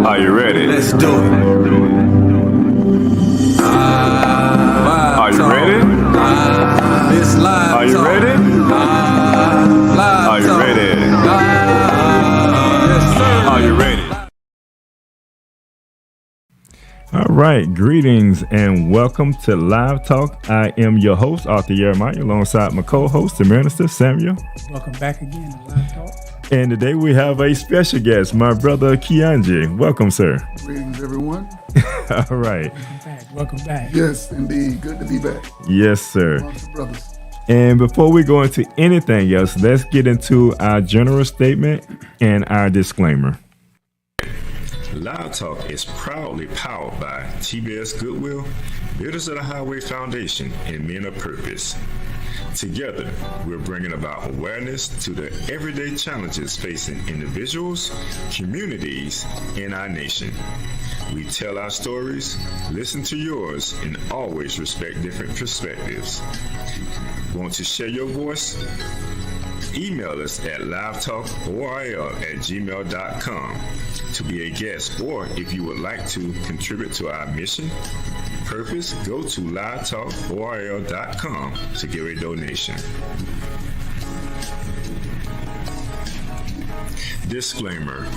Are you ready? Let's do it. Are you ready? This live Are you talk. ready? Live Are you talk. ready? Yes, sir. Are you ready? All right, greetings and welcome to Live Talk. I am your host, Arthur Jeremiah, alongside my co-host, the Minister Samuel. Welcome back again to Live Talk. And today we have a special guest, my brother Keonje. Welcome, sir. Greetings, everyone. All right. Welcome back. Yes, indeed. Good to be back Yes, sir. amongst the brothers. And before we go into anything else, let's get into our general statement and our disclaimer. Loud Talk is proudly powered by TBS Goodwill, Builders of the Highway Foundation, and Men of Purpose. Together, we're bringing about awareness to the everyday challenges facing individuals, communities, and our nation. We tell our stories, listen to yours, and always respect different perspectives. Want to share your voice? Email us at livetalkorl@gmail.com to be a guest, or if you would like to contribute to our mission, purpose, go to livetalkorl.com to give a donation. Disclaimer.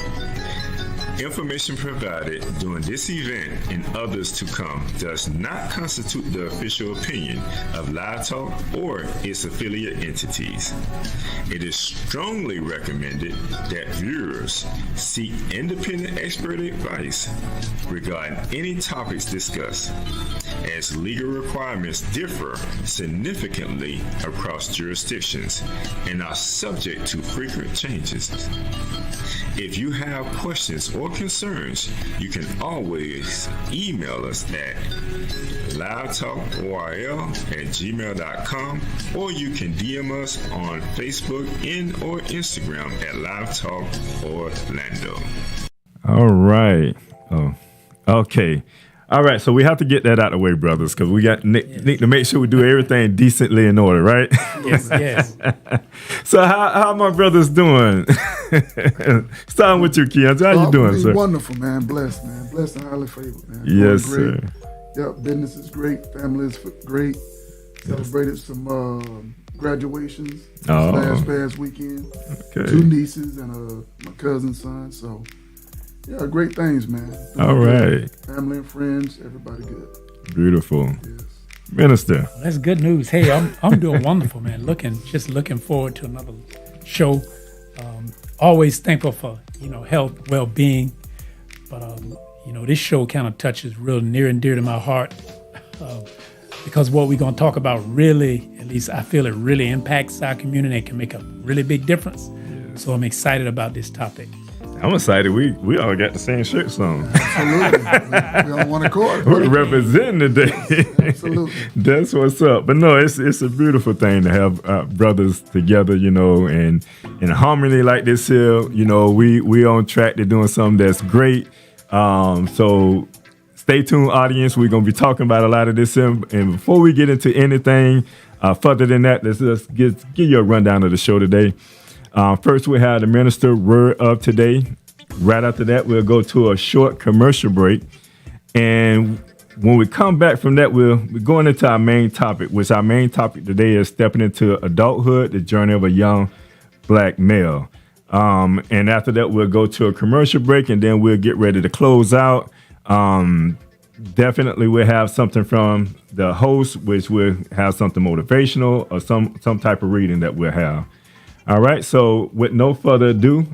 Information provided during this event and others to come does not constitute the official opinion of Live Talk or its affiliate entities. It is strongly recommended that viewers seek independent expert advice regarding any topics discussed, as legal requirements differ significantly across jurisdictions and are subject to frequent changes. If you have questions or concerns, you can always email us at livetalkorl@gmail.com, or you can DM us on Facebook and or Instagram at Live Talk Orlando. All right. Oh, okay. All right. So we have to get that out of the way, brothers, because we got need to make sure we do everything decently in order, right? Yes. So how my brothers doing? Starting with you, Keonje. How you doing, sir? Wonderful, man. Blessed, man. Blessed and highly favored, man. Yes, Doing great. sir. Yep, business is great. Family is great. Celebrated some graduations last past weekend. Okay. 2 nieces and my cousin's son. So, yeah, great things, man. Doing All good. right. Family and friends, everybody good. Beautiful. Yes. Minister. That's good news. Hey, I'm doing wonderful, man. Looking forward to another show. Always thankful for health, well-being, but this show kind of touches real near and dear to my heart because what we're gonna talk about really, at least I feel it really impacts our community and can make a really big difference. Yes. So I'm excited about this topic. I'm excited. We all got the same shirts on. Absolutely. we on one accord. We're representing today. Absolutely. That's what's up. But no, it's a beautiful thing to have brothers together, and in harmony like this here. We on track to doing something that's great. So stay tuned, audience. We're gonna be talking about a lot of this here. And before we get into anything further than that, let's just give you a rundown of the show today. First, we have the minister word of today. Right after that, we'll go to a short commercial break. And when we come back from that, we're going into our main topic, which our main topic today is stepping into adulthood, the journey of a young black male. And after that, we'll go to a commercial break, and then we'll get ready to close out. Definitely we'll have something from the host, which will have something motivational or some type of reading that we'll have. All right, so with no further ado,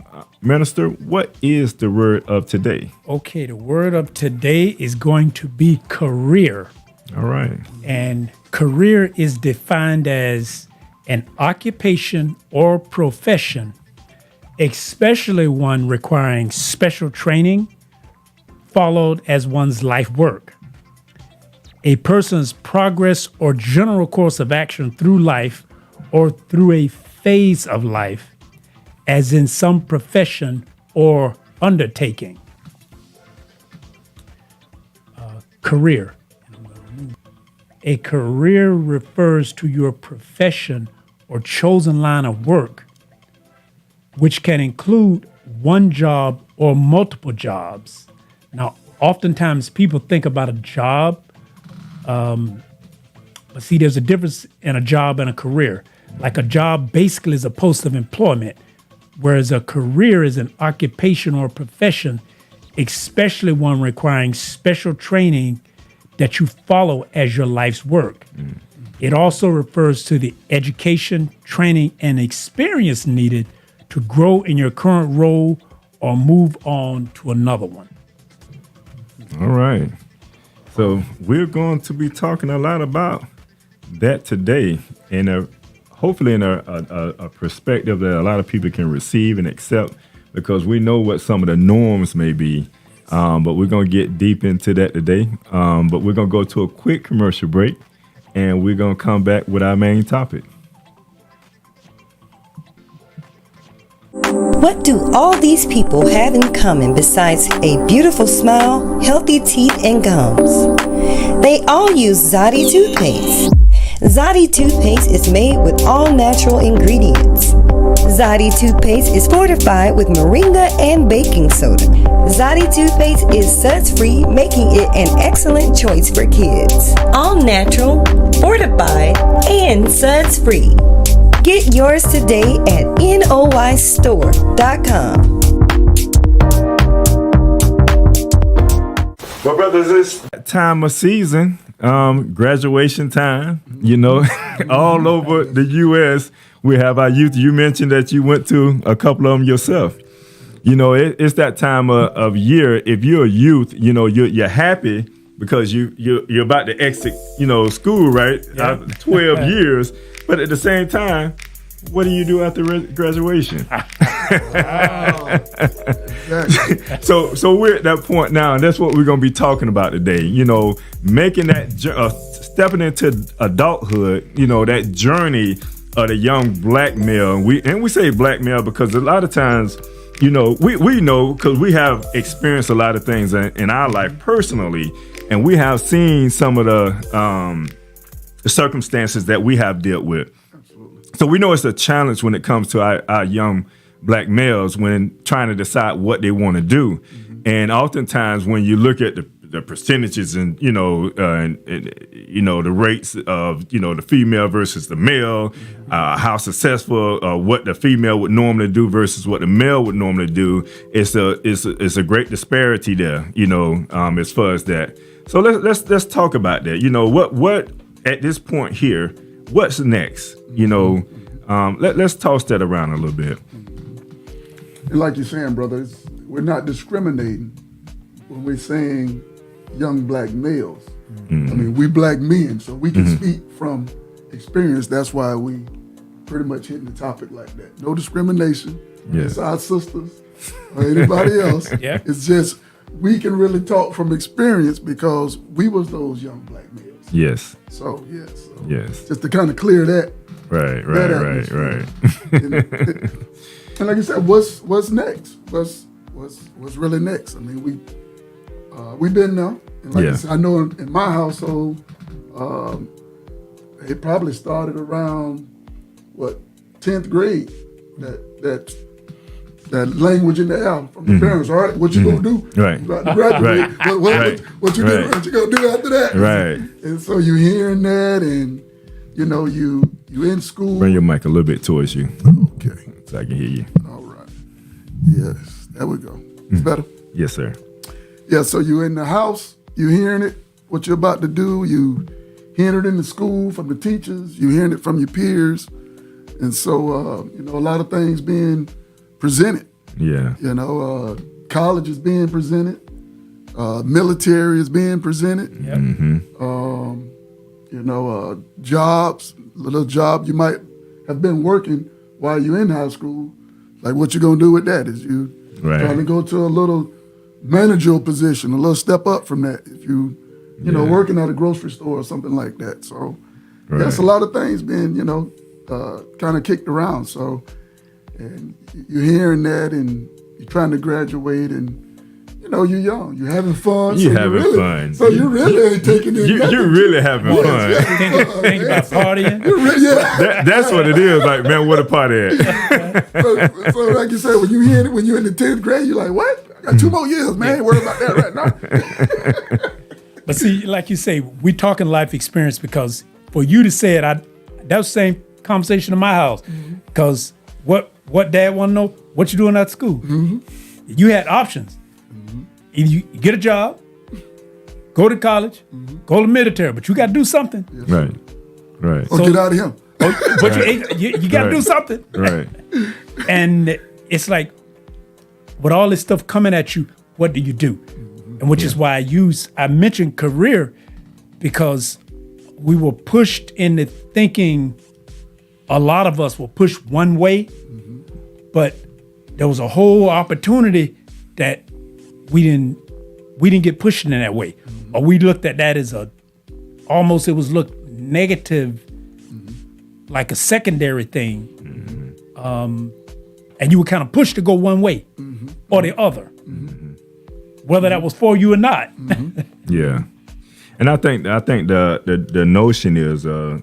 Minister, what is the word of today? Okay, the word of today is going to be career. All right. And career is defined as an occupation or profession, especially one requiring special training, followed as one's life work. A person's progress or general course of action through life or through a phase of life, as in some profession or undertaking. Career. A career refers to your profession or chosen line of work, which can include one job or multiple jobs Now, oftentimes people think about a job, but see, there's a difference in a job and a career. Like a job basically is a post of employment, whereas a career is an occupation or profession, especially one requiring special training that you follow as your life's work. It also refers to the education, training, and experience needed to grow in your current role or move on to another one. All right. So we're going to be talking a lot about that today, and hopefully in a perspective that a lot of people can receive and accept, because we know what some of the norms may be. But we're going to get deep into that today. But we're going to go to a quick commercial break, and we're going to come back with our main topic. What do all these people have in common besides a beautiful smile, healthy teeth, and gums? They all use Zodi toothpaste. Zodi toothpaste is made with all natural ingredients. Zodi toothpaste is fortified with moringa and baking soda. Zodi toothpaste is suds-free, making it an excellent choice for kids. All natural, fortified, and suds-free. Get yours today at noistore.com. Well, brothers, it's that time of season, graduation time, you know, all over the U.S. We have our youth. You mentioned that you went to a couple of them yourself. You know, it's that time of year. If you're a youth, you know, you're happy because you're about to exit, you know, school, right? Yeah. After 12 years. But at the same time, what do you do after graduation? So we're at that point now, and that's what we're going to be talking about today. You know, making that stepping into adulthood. You know, that journey of the young black male. And we say black male because a lot of times, you know, we know because we have experienced a lot of things in our life personally, and we have seen some of the circumstances that we have dealt with. So we know it's a challenge when it comes to our young black males when trying to decide what they want to do. Mm-hmm. And oftentimes when you look at the percentages and, you know, the rates of, you know, the female versus the male, how successful, what the female would normally do versus what the male would normally do, it's a great disparity there, you know, as far as that. So let's talk about that. You know, what at this point here, what's next? You know, let's toss that around a little bit. And like you're saying, brothers, we're not discriminating when we're saying young black males. Mm-hmm. I mean, we black men, so we can speak from experience. That's why we pretty much hitting the topic like that. No discrimination. Yes. It's our sisters or anybody else. Yeah. It's just we can really talk from experience because we was those young black males. Yes. So yes. Yes. Just to kind of clear that. Right. And like you said, what's next? What's really next? I mean, we've been there. And like I said, I know in my household, it probably started around 10th grade. That language in the air from the parents. All right, what you gonna do? Right. You about to graduate. What you gonna do after that? Right. And so you hearing that, and you know you in school. Bring your mic a little bit towards you. Okay. So I can hear you. All right. Yes. There we go. It's better. Yes, sir. Yeah. So you in the house. You hearing it. What you're about to do. You hearing it in the school from the teachers. You hearing it from your peers. And so you know, a lot of things being presented. Yeah. You know, college is being presented. Military is being presented. Yep. Mm-hmm. You know, jobs, little job you might have been working while you're in high school. Like what you gonna do with that? Is you trying to go to a little managerial position, a little step up from that if you know, working at a grocery store or something like that. So that's a lot of things being, you know, kind of kicked around. So, and you're hearing that and you're trying to graduate and, you know, you're young, you're having fun. You're having fun. So you really ain't taking it. You're really having fun. Think about partying. That's what it is. Like, man, what a party at. So like you said, when you're in the 10th grade, you're like, what? got 2 more years, man. I ain't worried about that right now. But see, like you say, we talking life experience because for you to say it, that was the same conversation in my house. Because what dad want to know, what you doing at school? You had options. Either you get a job, go to college, go to military, but you got to do something. Right. Or get out of here. But you got to do something. Right. And it's like, with all this stuff coming at you, what do you do? And which is why I mentioned career, because we were pushed into thinking, a lot of us were pushed one way, but there was a whole opportunity that we didn't get pushed in that way. Or we looked at that as it was looked negative, like a secondary thing. And you were kind of pushed to go one way or the other, whether that was for you or not. Yeah, and I think the notion is I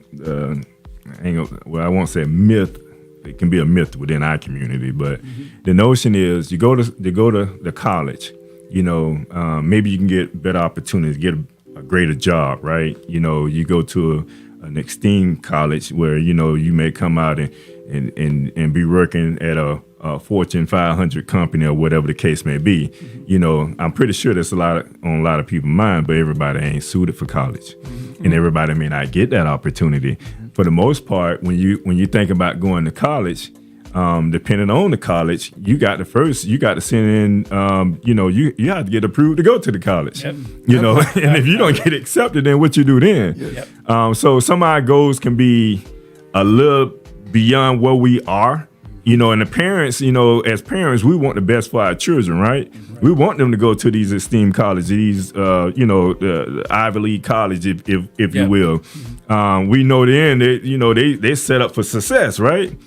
won't say myth. It can be a myth within our community, but the notion is you go to the college. Maybe you can get better opportunities, get a greater job, right? You go to an esteemed college where you may come out and be working at a Fortune 500 company or whatever the case may be. I'm pretty sure that's on a lot of people's mind, but everybody ain't suited for college, and everybody may not get that opportunity. For the most part, when you think about going to college, depending on the college, you got to send in, you have to get approved to go to the college, and if you don't get accepted, then what you do then? So some of our goals can be a little beyond where we are, and the parents, as parents, we want the best for our children, right? We want them to go to these esteemed colleges, these, the Ivy League college, if you will. We know then that, they set up for success, right?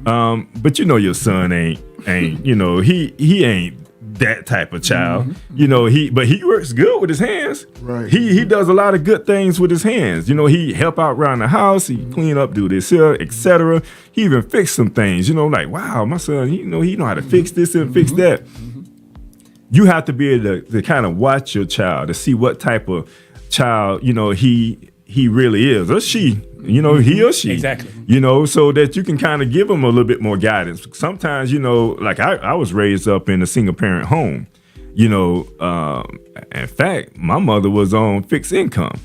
But your son ain't he ain't that type of child. But he works good with his hands. Right. He does a lot of good things with his hands. He help out around the house, he clean up, do this here, etc. He even fix some things, like, wow, my son, he know how to fix this and fix that. You have to be able to kind of watch your child to see what type of child, he really is, or she, he or she. Exactly. So that you can kind of give them a little bit more guidance. Sometimes, like I was raised up in a single parent home. In fact, my mother was on fixed income,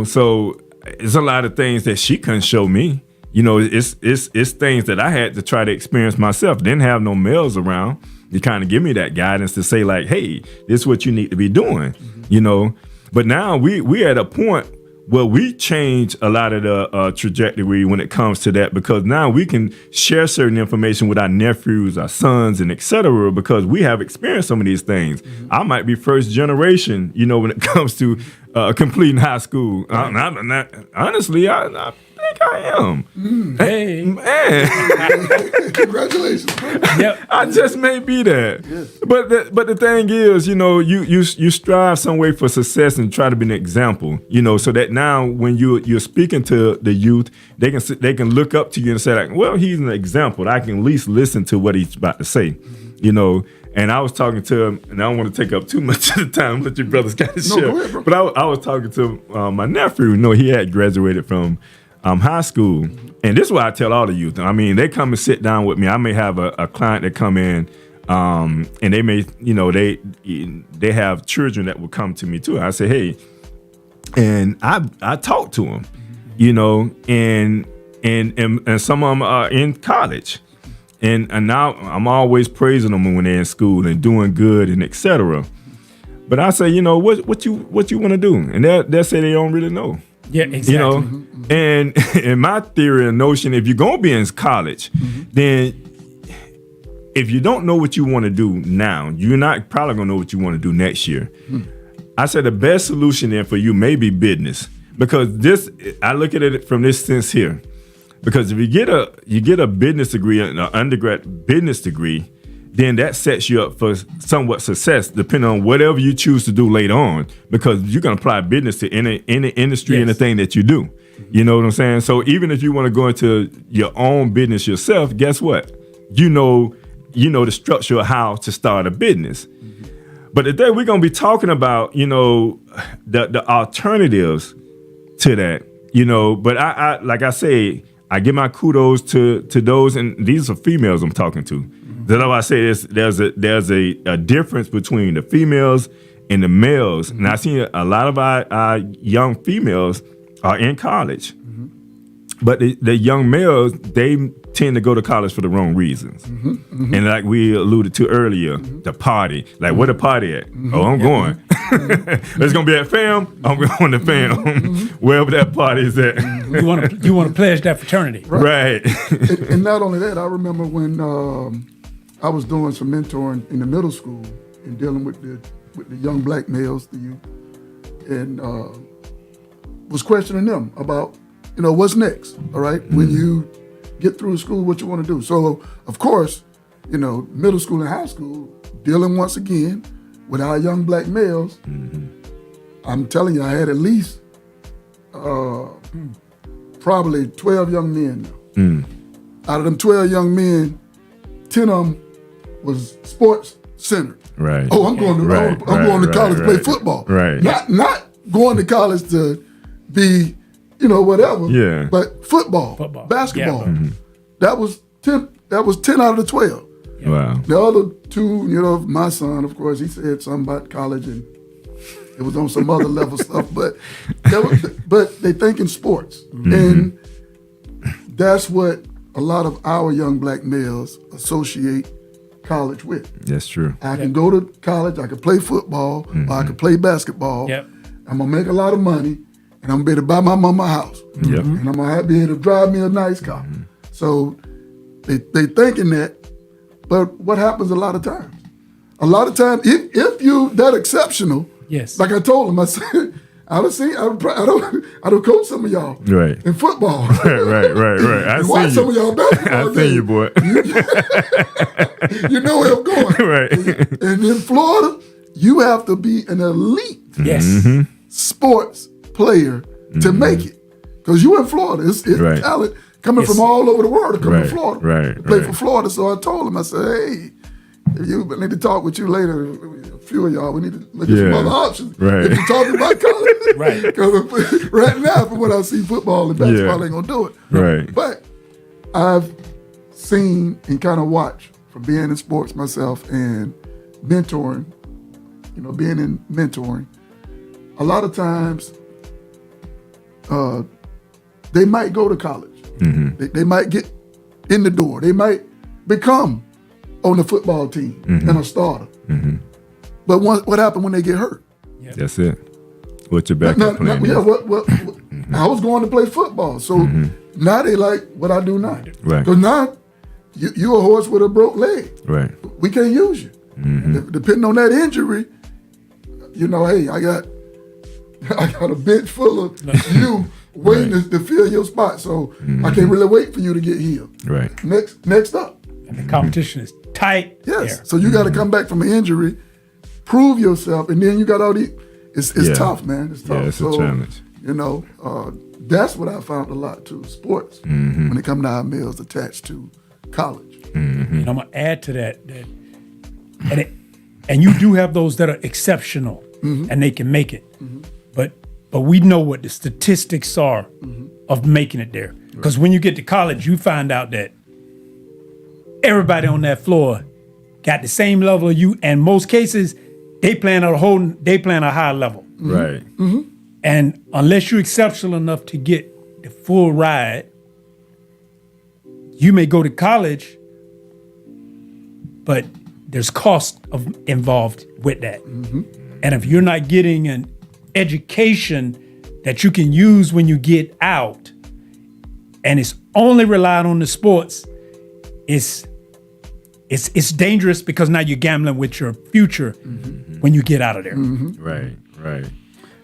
so it's a lot of things that she couldn't show me. It's things that I had to try to experience myself. Didn't have no males around to kind of give me that guidance to say like, hey, this is what you need to be doing, But now we at a point where we change a lot of the trajectory when it comes to that, because now we can share certain information with our nephews, our sons, and et cetera, because we have experienced some of these things. I might be first generation, when it comes to completing high school. Honestly, I think I am. Hey, man. Congratulations. Yep. I just may be that. Yes. But the thing is, you strive some way for success and try to be an example, so that now when you're speaking to the youth, they can look up to you and say like, well, he's an example. I can at least listen to what he's about to say, And I was talking to him, and I don't want to take up too much of the time, let your brothers kind of share. Go ahead, bro. But I was talking to my nephew. He had graduated from high school, and this is what I tell all the youth. I mean, they come and sit down with me. I may have a client that come in, and they may, they have children that will come to me too. I say, hey, and I talk to them, and some of them are in college, and now I'm always praising them when they're in school and doing good and etc. But I say, what you want to do, and they'll say they don't really know. Yeah, exactly. And in my theory and notion, if you're going to be in college, then if you don't know what you want to do now, you're not probably going to know what you want to do next year. I said the best solution then for you may be business, because I look at it from this sense here. Because if you get a business degree, an undergrad business degree, then that sets you up for somewhat success, depending on whatever you choose to do later on, because you can apply business to any industry, yes, anything that you do. You know what I'm saying? So even if you want to go into your own business yourself, guess what? You know the structure of how to start a business. But today we're gonna be talking about, the alternatives to that, But I like I say, I give my kudos to those, and these are females I'm talking to. That's why I say there's a difference between the females and the males. And I see a lot of our young females are in college, but the young males, they tend to go to college for the wrong reasons. And like we alluded to earlier, the party. Like, where the party at? Oh, I'm going. It's gonna be at FAM. I'm going to FAM, wherever that party is at. You want to pledge that fraternity, right? And not only that, I remember when I was doing some mentoring in the middle school and dealing with the young black males, the youth, and was questioning them about, what's next. All right, when you get through school, what you want to do. So, of course, middle school and high school, dealing once again with our young black males. I'm telling you, I had at least probably 12 young men now. Out of them 12 young men, 10 of them was sports centered. Right. Oh, I'm going to college to play football. Right. Not going to college to be, whatever. Yeah. But football. Basketball. Yeah. That was 10 out of the 12. Wow. The other two, my son, of course, he said something about college and it was on some other level stuff, but they think in sports. And that's what a lot of our young black males associate college with. That's true. I can go to college, I can play football, or I can play basketball. Yep. I'm gonna make a lot of money, and I'm gonna be able to buy my mama a house. Yep. And I'm gonna be able to drive me a nice car. So they thinking that, but what happens a lot of times? A lot of times, if you that exceptional, yes, like I told him, I said, I don't coach some of y'all right in football. Right. I see watch you. some of y'all basketball. I see you, boy. You know where I'm going. Right. And in Florida, you have to be an elite sports player to make it. Because you in Florida, it's right. talent coming from all over the world to come to Florida. Right. Play for Florida. So I told him, I said, hey, we need to talk with you later. A few of y'all, we need to look at some other options. Right. If you're talking about college. Right. Because right now, from what I see, football and basketball ain't going to do it. Right. But I've seen and kind of watched from being in sports myself and mentoring, being in mentoring, a lot of times they might go to college. They might get in the door. They might become on the football team and a starter. But what happened when they get hurt? Yep. That's it. What's your backup plan? I was going to play football. So now they like what I do now. Right. Because now you're a horse with a broke leg. Right. We can't use you. Depending on that injury, hey, I got a bench full of you waiting to fill your spot. So I can't really wait for you to get healed. Right. Next up. And the competition is tight. Yes. There. So you got to come back from an injury, prove yourself, and then you got all the. It's tough, man. It's tough. Yeah, it's a challenge. That's what I found a lot too. Sports when it comes to our males attached to college. And I'm gonna add to that and you do have those that are exceptional and they can make it, but we know what the statistics are of making it there. Because when you get to college, you find out that everybody on that floor got the same level of you, and most cases they playing at a high level. Right. And unless you're exceptional enough to get the full ride, you may go to college, but there's cost involved with that. And if you're not getting an education that you can use when you get out, and it's only relying on the sports, it's dangerous, because now you're gambling with your future when you get out of there. Right.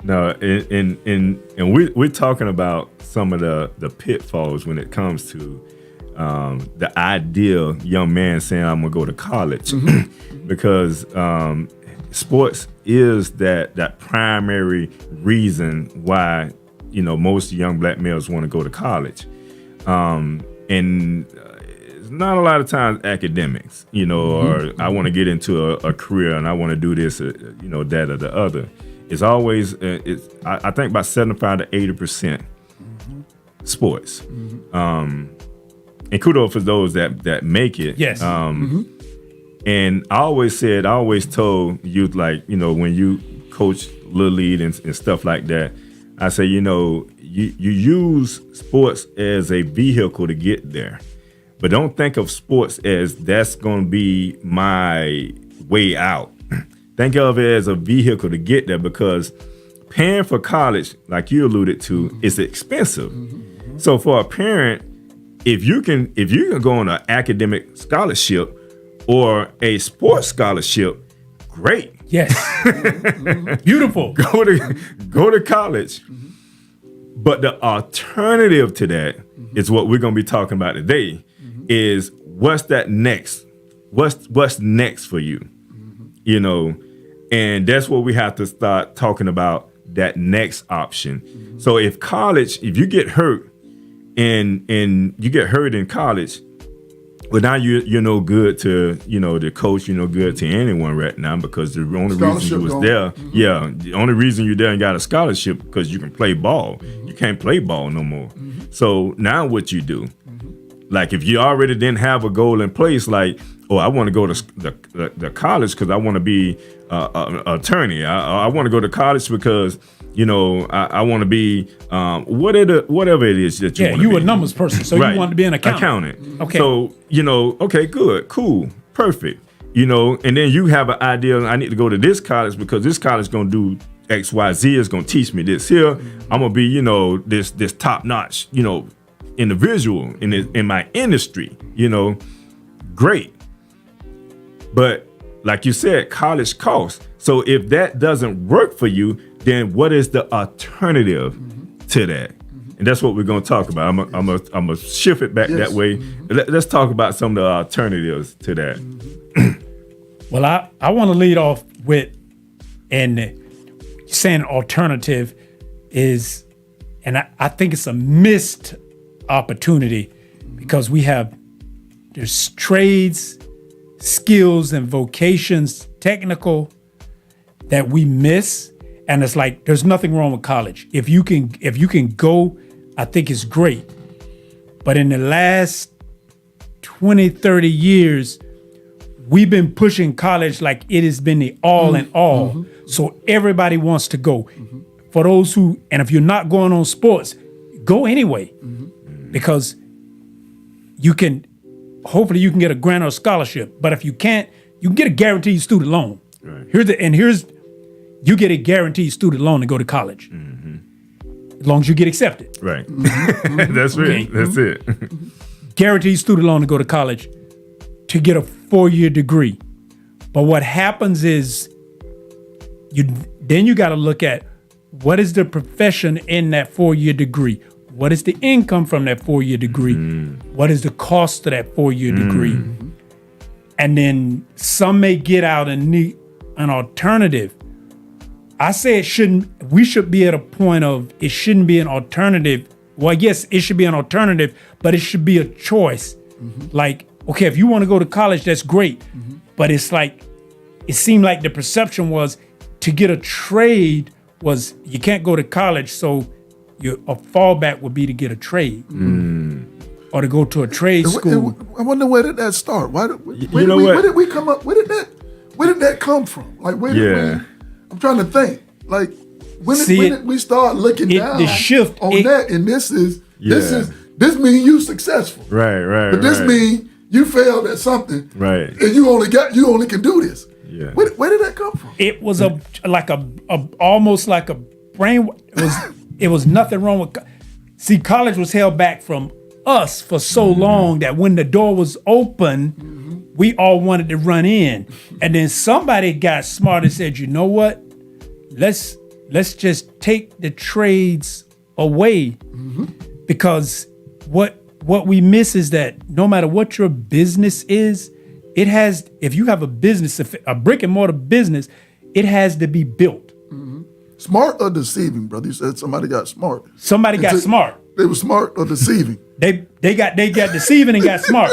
No, and we're talking about some of the pitfalls when it comes to the ideal young man saying, I'm gonna go to college, because sports is that primary reason why most young black males want to go to college, and it's not a lot of times academics, or I want to get into a career and I want to do this, that or the other. It's always, I think about 75 to 80% sports. And kudos for those that make it. Yes. And I always told youth, like, when you coach Little League and stuff like that, I say, you use sports as a vehicle to get there. But don't think of sports as that's going to be my way out. Think of it as a vehicle to get there, because paying for college, like you alluded to, is expensive. So for a parent, if you can go on an academic scholarship or a sports scholarship, great. Yes. Beautiful. Go to college. But the alternative to that is what we're going to be talking about today. Is what's that next? What's next for you? And that's what we have to start talking about, that next option. So if you get hurt and you get hurt in college, well, now you're no good to the coach. You're no good to anyone right now, because the only reason you was there, the only reason you're there and got a scholarship because you can play ball. You can't play ball no more. So now what you do? Like if you already didn't have a goal in place, like, oh, I want to go to the college because I want to be an attorney. I want to go to college because I want to be whatever it is that you want to be. You a numbers person, so right. You want to be an accountant. Okay. So, okay, good, cool, perfect. And then you have an idea, I need to go to this college because this college is going to do X, Y, Z, is going to teach me this here. I'm going to be, this top-notch, individual in my industry, great. But like you said, college costs. So if that doesn't work for you, then what is the alternative to that? And that's what we're going to talk about. I'm gonna shift it back that way. Let's talk about some of the alternatives to that. Well, I want to lead off with, and saying alternative is, and I think it's a missed opportunity, because there's trades, skills, and vocations, technical, that we miss. And it's like, there's nothing wrong with college. If you can go, I think it's great. But in the last 20, 30 years, we've been pushing college like it has been the all in all. So everybody wants to go. For those and if you're not going on sports, go anyway. Because hopefully you can get a grant or a scholarship. But if you can't, you can get a guaranteed student loan. Right. You get a guaranteed student loan to go to college. As long as you get accepted. Right. That's it. That's it. Guaranteed student loan to go to college to get a 4-year degree. But what happens is you got to look at what is the profession in that 4-year degree? What is the income from that 4-year degree? What is the cost of that 4-year degree? And then some may get out and need an alternative. I say we should be at a point of, it shouldn't be an alternative. Well, yes, it should be an alternative, but it should be a choice. Like, okay, if you want to go to college, that's great. But it's like, it seemed like the perception was to get a trade was you can't go to college, so a fallback would be to get a trade or to go to a trade school. I wonder, where did that start? Where did we come up? Where did that come from? Like, I'm trying to think. Like, when did we start looking down the shift on that? And this means you successful, right. But this means you failed at something, right? And you only can do this. Yeah. Where did that come from? It was almost like a brain. It was nothing wrong with. See, college was held back from us for so long that when the door was open, we all wanted to run in, and then somebody got smart and said, "You know what? Let's just take the trades away," because what we miss is that no matter what your business is, it has. If you have a business, a brick and mortar business, it has to be built. Smart or deceiving, brother? You said somebody got smart. Somebody got smart. they were smart or deceiving? They got deceiving and got smart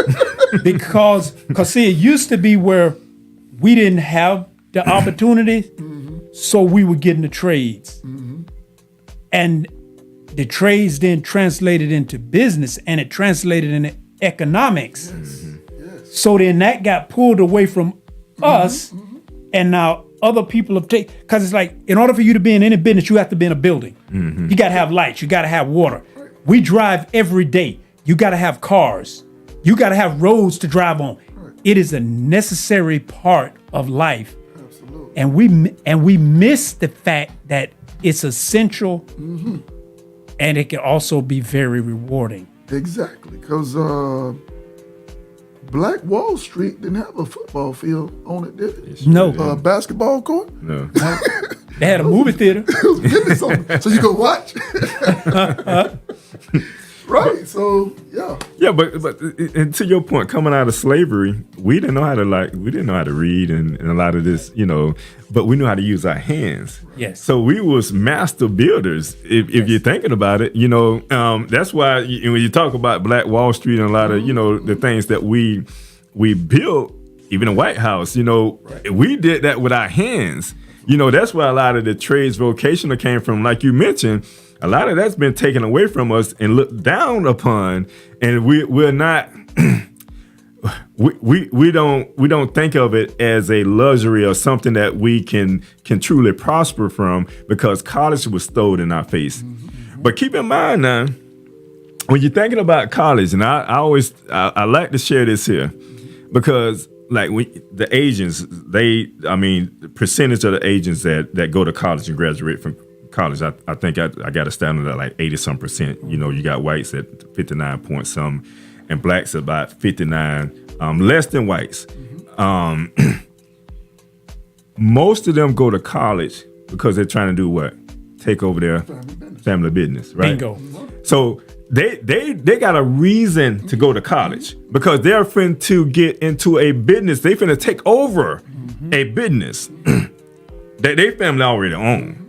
because see, it used to be where we didn't have the opportunities, so we were getting the trades, and the trades then translated into business, and it translated into economics. So then that got pulled away from us, and now other people have taken, because it's like, in order for you to be in any business, you have to be in a building. You got to have lights, you got to have water. We drive every day. You got to have cars. You got to have roads to drive on. It is a necessary part of life. Absolutely. And we miss the fact that it's essential, and it can also be very rewarding. Exactly, because Black Wall Street didn't have a football field on it, did it? No. Basketball court? No. They had a movie theater. It was business on it, so you go watch. Right, so yeah. Yeah, but and to your point, coming out of slavery, we didn't know how to read and a lot of this, but we knew how to use our hands. Yes. So we was master builders. If you're thinking about it, that's why when you talk about Black Wall Street and a lot of the things that we built, even the White House, we did that with our hands. That's where a lot of the trades vocational came from, like you mentioned. A lot of that's been taken away from us and looked down upon, and we're not. we don't think of it as a luxury or something that we can truly prosper from, because college was thrown in our face. But keep in mind now, when you're thinking about college, and I like to share this here, because like the Asians, the percentage of the Asians that go to college and graduate from college, I think I got a standard at like 80-some%. You got whites at 59 point some, and blacks about 59, less than whites. Most of them go to college because they're trying to do what? Take over their family business, right? Bingo. So they got a reason to go to college, because they're finna to get into a business. They finna take over a business that their family already own.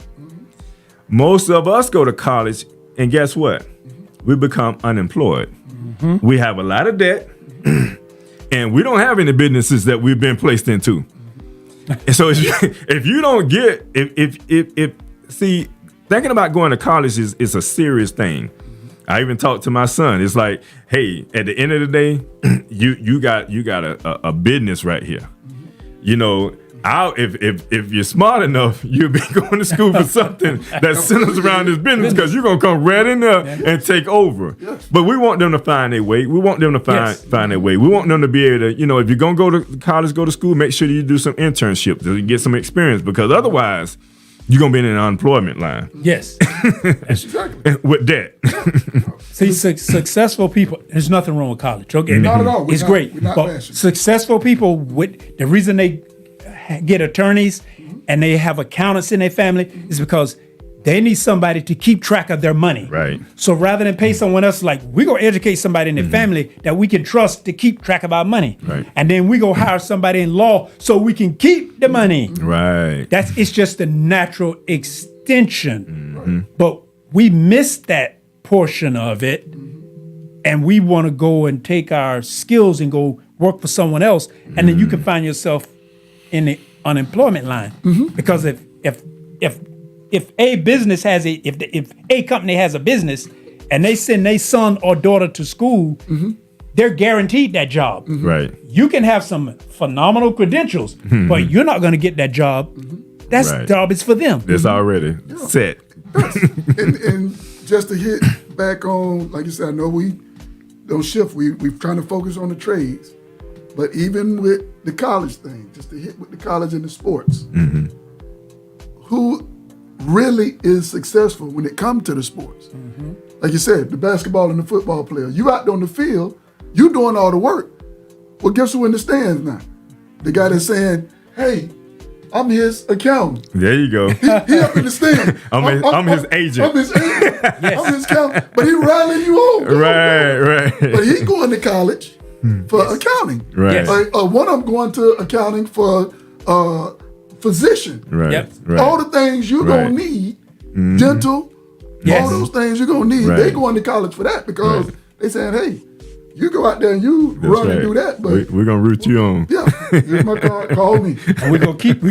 Most of us go to college, and guess what? We become unemployed. We have a lot of debt, and we don't have any businesses that we've been placed into. And so if you don't get, see, thinking about going to college is a serious thing. I even talked to my son. It's like, hey, at the end of the day, you got a business right here. If you're smart enough, you'll be going to school for something that centers around this business, because you're gonna come right in there and take over. Yes. But we want them to find their way. We want them to find their way. We want them to be able to, if you're gonna go to college, go to school, make sure that you do some internships to get some experience, because otherwise you're gonna be in an unemployment line. Yes. Exactly. With debt. See, successful people, there's nothing wrong with college. Okay, Not at all. It's great. We're not But bashing. successful people, with the reason they get attorneys and they have accountants in their family is because they need somebody to keep track of their money. Right. So rather than pay someone else, like, we're going to educate somebody in their family that we can trust to keep track of our money. Right. And then we go hire somebody in law so we can keep the money. Right. It's just a natural extension. But we miss that portion of it, and we want to go and take our skills and go work for someone else, and then you can find yourself in the unemployment line. Because if a business has if a company has a business and they send their son or daughter to school, they're guaranteed that job. Right. You can have some phenomenal credentials, but you're not going to get that job. That job is for them. It's already set. and just to hit back on, like you said, I know we don't shift. We're trying to focus on the trades. But even with the college thing, just to hit with the college and the sports, who really is successful when it comes to the sports? Like you said, the basketball and the football player. You out there on the field, you doing all the work. Well, guess who in the stands now? The guy that's saying, hey, I'm his accountant. There you go. He up in the stand. I'm his agent. I'm his agent. I'm his accountant. But he rallying you on. Right. But he going to college for accounting. Right. Yes. One of them going to accounting for physician. Right. Yep. Right. All the things you're going to need, dental, Yes. All those things you're gonna need. Right. They going to college for that because they saying, hey, you go out there and you That's run right. and do that, but we're gonna root you on. yeah, here's my card. Call me. And we're gonna keep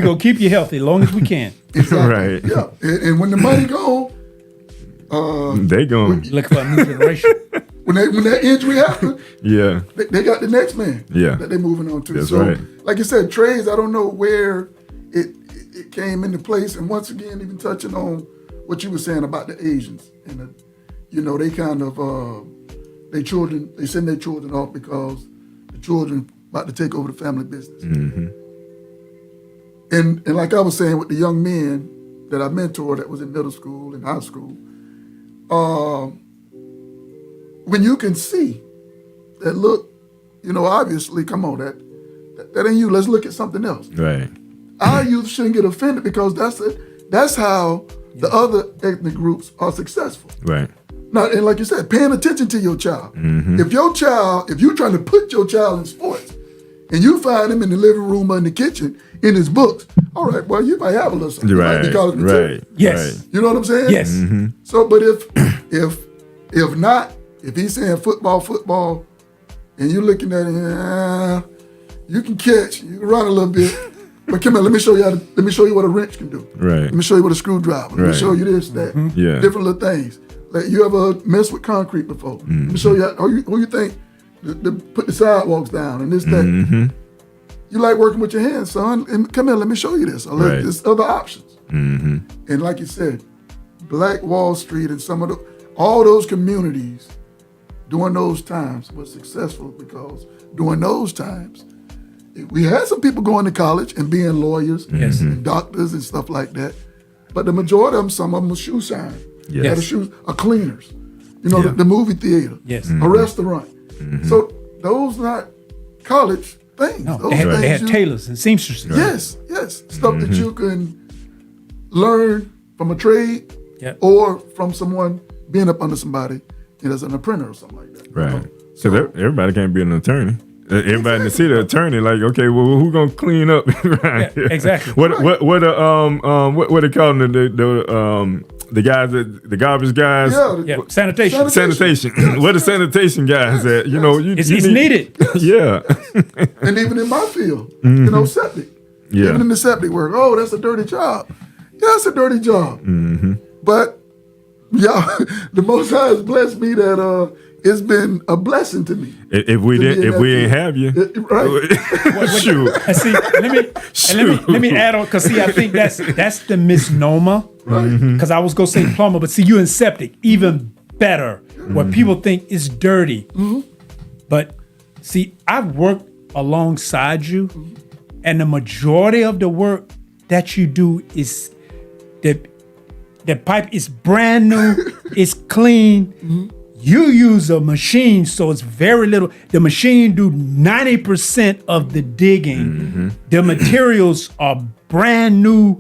you healthy as long as we can. Exactly. Right. Yeah, and when the money gone, They going. Look for a new generation. when that injury happens, Yeah. they got the next man. Yeah. that they moving on to. That's so, right. like you said, trades. I don't know where it came into place. And once again, even touching on what you were saying about the Asians and they kind of they send their children off because the children about to take over the family business. Mm-hmm. And like I was saying with the young men that I mentored that was in middle school and high school, when you can see that, look, obviously, come on, that ain't you. Let's look at something else. Right. Our youth shouldn't get offended because that's how the other ethnic groups are successful. Right. Now, and like you said, paying attention to your child. Mm-hmm. If you're trying to put your child in sports, and you find him in the living room or in the kitchen in his books, all right, well, you might have a little something. Right. Right. Yes. Right. You know what I'm saying? Yes. Mm-hmm. So, but if not, if he's saying football, and you're looking at him, you can catch, you can run a little bit, but come here, let me show you what a wrench can do. Right. Let me show you what a screwdriver. Let me Right. show you this, that, Yeah. different little things. Like, you ever messed with concrete before? Let me show you who you think to put the sidewalks down and this, that. Mm-hmm. You like working with your hands, son. And come here, let me show you this. Or Right. there's other options. Mm-hmm. And like you said, Black Wall Street and all those communities during those times were successful because during those times, we had some people going to college and being lawyers and doctors and stuff like that. But the majority of them, some of them were shoe shine. Yes. Are cleaners. The movie theater. Yes. A restaurant. So those not college things. No, Those they things had you- tailors and seamstresses. Yes. Stuff that you can learn from a trade Yep. or from someone being up under somebody as an apprentice or something like that. Right. So everybody can't be an attorney. Everybody in the city attorney, like, okay, well, who gonna clean up right here? Exactly. What they call them the guys the garbage guys? Yeah, sanitation. Sanitation. Where the sanitation guys at? It's needed. Yeah. And even in my field, septic. Yeah. Even in the septic work, oh, that's a dirty job. Yeah, it's a dirty job. Mm-hmm. But yeah, the Most High has blessed me that it's been a blessing to me. If we ain't have you, Right. shoot. And see, let me add on, because see, I think that's the misnomer. Because I was gonna say plumber, but see, you in septic, even better. Where people think it's dirty, but see, I've worked alongside you, and the majority of the work that you do is the pipe is brand new, it's clean. You use a machine, so it's very little. The machine do 90% of the digging. The materials are brand new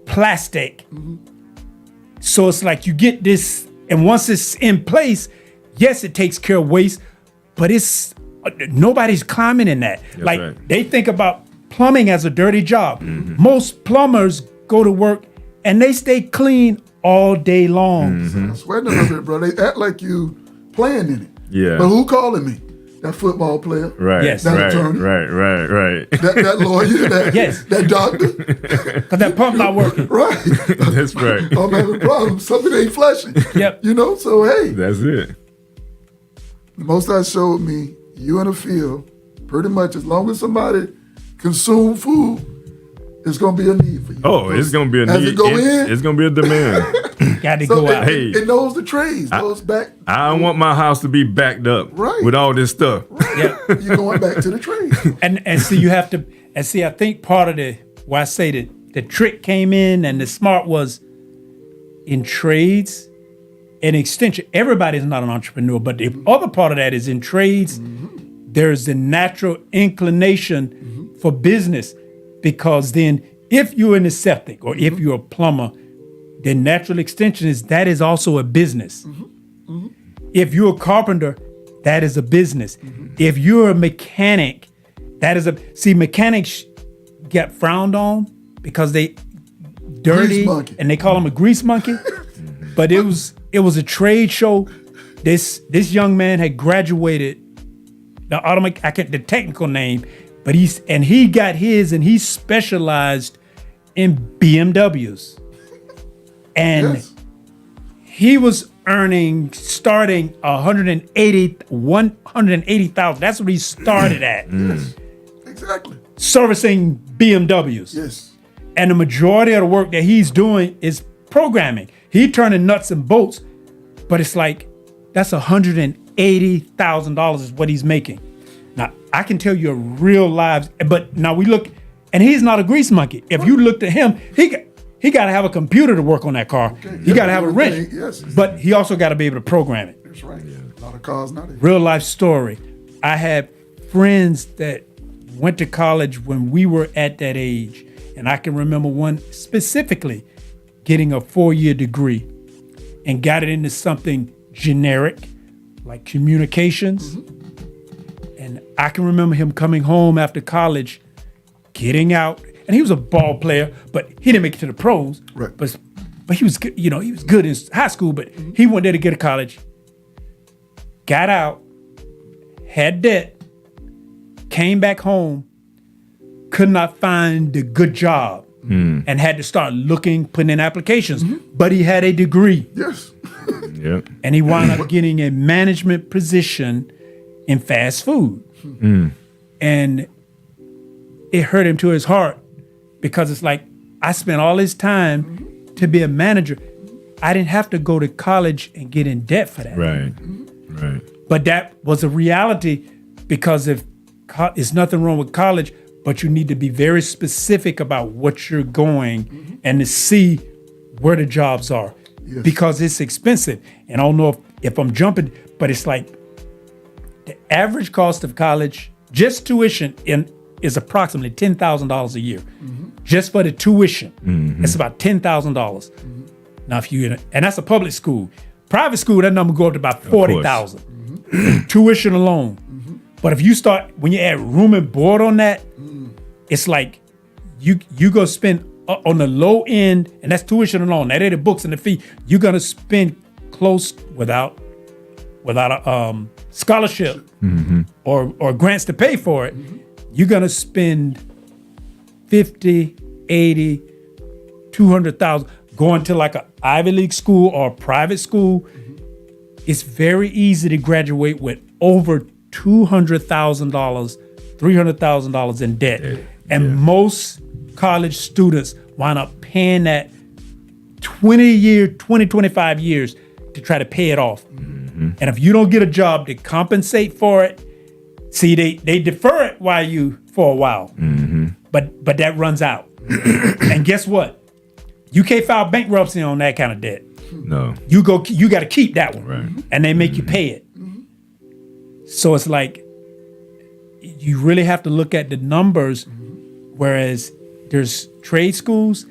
plastic. So it's like you get this, and once it's in place, yes, it takes care of waste, but it's nobody's climbing in that. Like right. they think about plumbing as a dirty job. Most plumbers go to work and they stay clean all day long. I'm sweating a little bit, bro. They act like you playing in it. Yeah. But who calling me? That football player. Right. Yes. That Right. attorney. Right. That lawyer. Yes. That doctor. Because that pump not working. Right. That's right. I'm having problems. Something ain't flushing. Yep. So hey, That's it. the Most High showed me you in a field, pretty much as long as somebody consume food, it's gonna be a need for you. Oh, it's gonna be a As need. it go in, It's gonna be a demand. Got to so go out. Hey. it knows the trades, goes back. I don't want my house to be backed up Right. with all this stuff. Yeah. You're going back to the trade. And see, you have to, and see, I think part of why I say that the trick came in and the smart was in trades and extension. Everybody's not an entrepreneur, but the other part of that is in trades, there's the natural inclination for business, because then if you're in the septic or if you're a plumber, the natural extension is that is also a business. If you're a carpenter, that is a business. If you're a mechanic, that is mechanics get frowned on because they dirty Grease monkey. and they call them a grease monkey. But it was it was a trade show. This young man had graduated the technical name, but he got his and he specialized in BMWs. And Yes. he was earning starting 180,000. That's what he started at. Exactly. Servicing BMWs. Yes. And the majority of the work that he's doing is programming. He turning nuts and bolts, but it's like that's $180,000 is what he's making. Now I can tell you a real lives, but now we look, and he's not a grease monkey. If you looked at him, he got to have a computer to work on that car. He got to have a wrench, Yes. but he also got to be able to program it. That's right. A lot of cars nowadays. Real life story. I had friends that went to college when we were at that age, and I can remember one specifically getting a 4-year degree and got it into something generic like communications. And I can remember him coming home after college, getting out, and he was a ball player, but he didn't make it to the pros. Right. But he was good, he was good in high school, but he went there to get to college, got out, had debt, came back home, could not find a good job, and had to start looking, putting in applications. But he had a degree, Yes. Yep. and he wound up getting a management position in fast food. And it hurt him to his heart because it's like, I spent all this time to be a manager. I didn't have to go to college and get in debt for that. Right. Right. But that was a reality because it's nothing wrong with college, but you need to be very specific about what you're going and to see where the jobs are because it's expensive. And I don't know if I'm jumping, but it's like the average cost of college, just tuition is approximately $10,000 a year. Just for the tuition, it's about $10,000. Now, and that's a public school. Private school, that number go up to about 40,000. Tuition alone. But if you start, when you add room and board on that, it's like you go spend on the low end, and that's tuition alone. That ain't the books and the fee. You're gonna spend close without a scholarship or grants to pay for it. You're gonna spend 50, 80, 200,000 going to like an Ivy League school or a private school. It's very easy to graduate with over $200,000, $300,000 in debt. And most college students wind up paying that 25 years to try to pay it off. And if you don't get a job to compensate for it, see, they defer it for a while, but that runs out. And guess what? You can't file bankruptcy on that kind of debt. No. You got to keep that one, Right. and they make you pay it. So it's like you really have to look at the numbers. Whereas there's trade schools,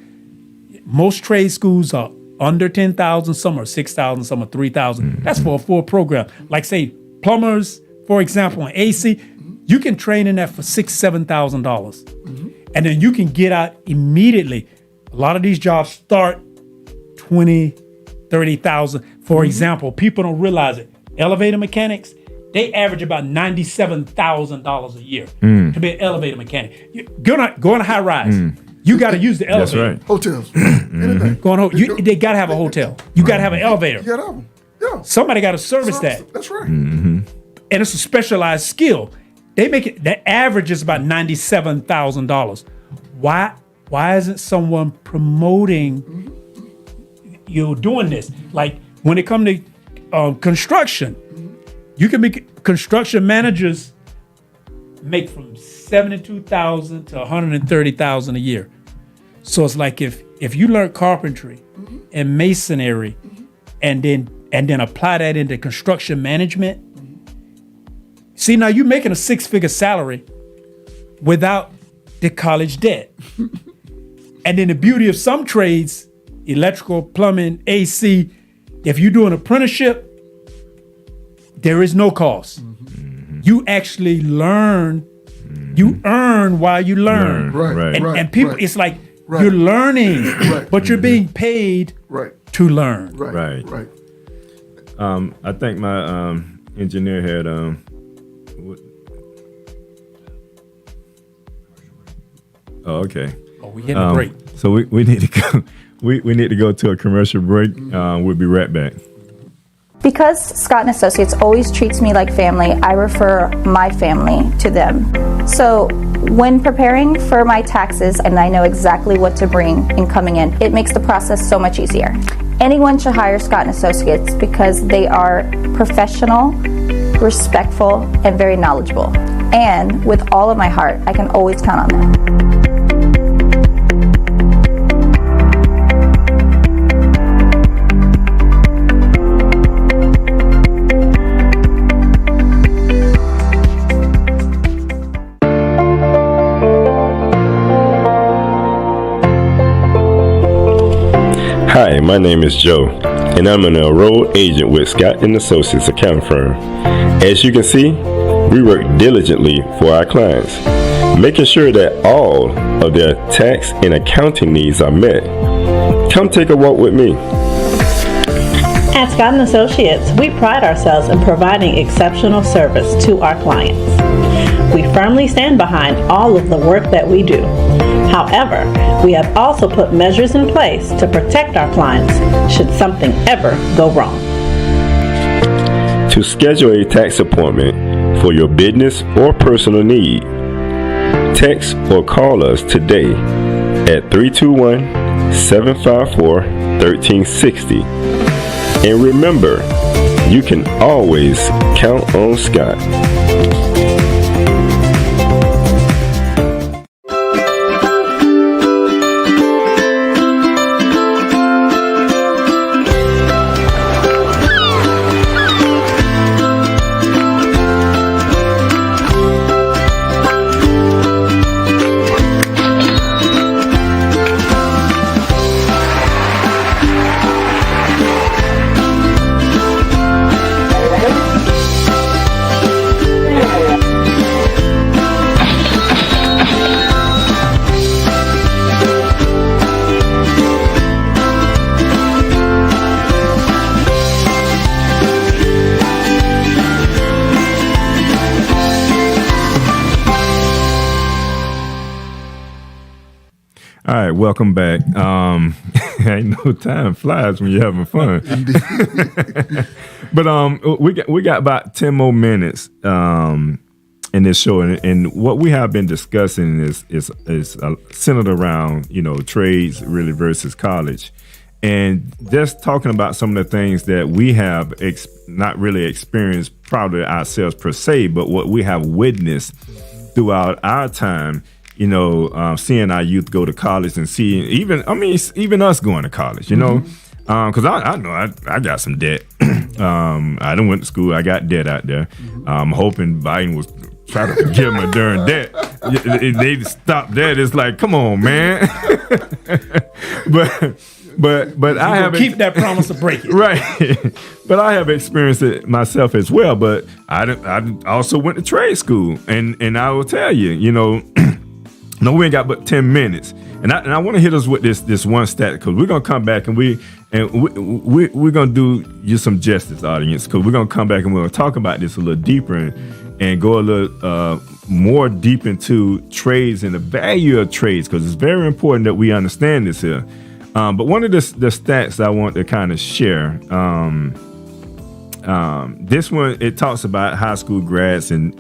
most trade schools are under 10,000, some are 6,000, some are 3,000. That's for a full program. Like say plumbers, for example, on AC, you can train in that for $6,000, $7,000, and then you can get out immediately. A lot of these jobs start 20, 30,000. For example, people don't realize it. Elevator mechanics, they average about $97,000 a year to be an elevator mechanic. Go on a high rise. You got to use the That's elevator. right. Hotels. Anything. They got to have a hotel. You got to have an elevator. You got to have them. Yeah. Somebody got to service that. That's right. And it's a specialized skill. They make it, the average is about $97,000. Why isn't someone promoting doing this? Like when it comes to construction, you can make construction managers make from $72,000 to $130,000 a year. So it's like if you learn carpentry and masonry and then apply that into construction management, see, now you're making a 6-figure salary without the college debt. And then the beauty of some trades, electrical, plumbing, AC, if you do an apprenticeship, there is no cost. You actually learn, you earn while you learn. Right. And people, it's like you're learning, but you're being paid Right. to learn. Right. Right. Right. I think my engineer had okay. Oh, we hitting a break. So we need to go. We need to go to a commercial break. We'll be right back. Because Scott & Associates always treats me like family, I refer my family to them. So when preparing for my taxes and I know exactly what to bring in coming in, it makes the process so much easier. Anyone should hire Scott & Associates because they are professional, respectful, and very knowledgeable. And with all of my heart, I can always count on them. Hi, my name is Joe, and I'm an enrolled agent with Scott & Associates accounting firm. As you can see, we work diligently for our clients, making sure that all of their tax and accounting needs are met. Come take a walk with me. At Scott & Associates, we pride ourselves in providing exceptional service to our clients. We firmly stand behind all of the work that we do. However, we have also put measures in place to protect our clients should something ever go wrong. To schedule a tax appointment for your business or personal need, text or call us today at 321-754-1360. And remember, you can always count on Scott. All right, welcome back. Ain't no time flies when you're having fun. But we got about 10 more minutes in this show, and what we have been discussing is centered around trades really versus college, and just talking about some of the things that we have not really experienced probably ourselves per se, but what we have witnessed throughout our time. Seeing our youth go to college and seeing even us going to college, because I know I got some debt. I done went to school. I got debt out there. I'm hoping Biden was trying to forgive my darn debt. They stopped that. It's like, come on, man. but I haven't keep that promise to break it. Right. But I have experienced it myself as well. But I also went to trade school, and I will tell you, no, we ain't got but 10 minutes, and I want to hit us with this one stat, because we're gonna come back and we're gonna do you some justice, audience, because we're gonna come back and we're gonna talk about this a little deeper and go a little more deep into trades and the value of trades, because it's very important that we understand this here. But one of the stats I want to kind of share, this one, it talks about high school grads and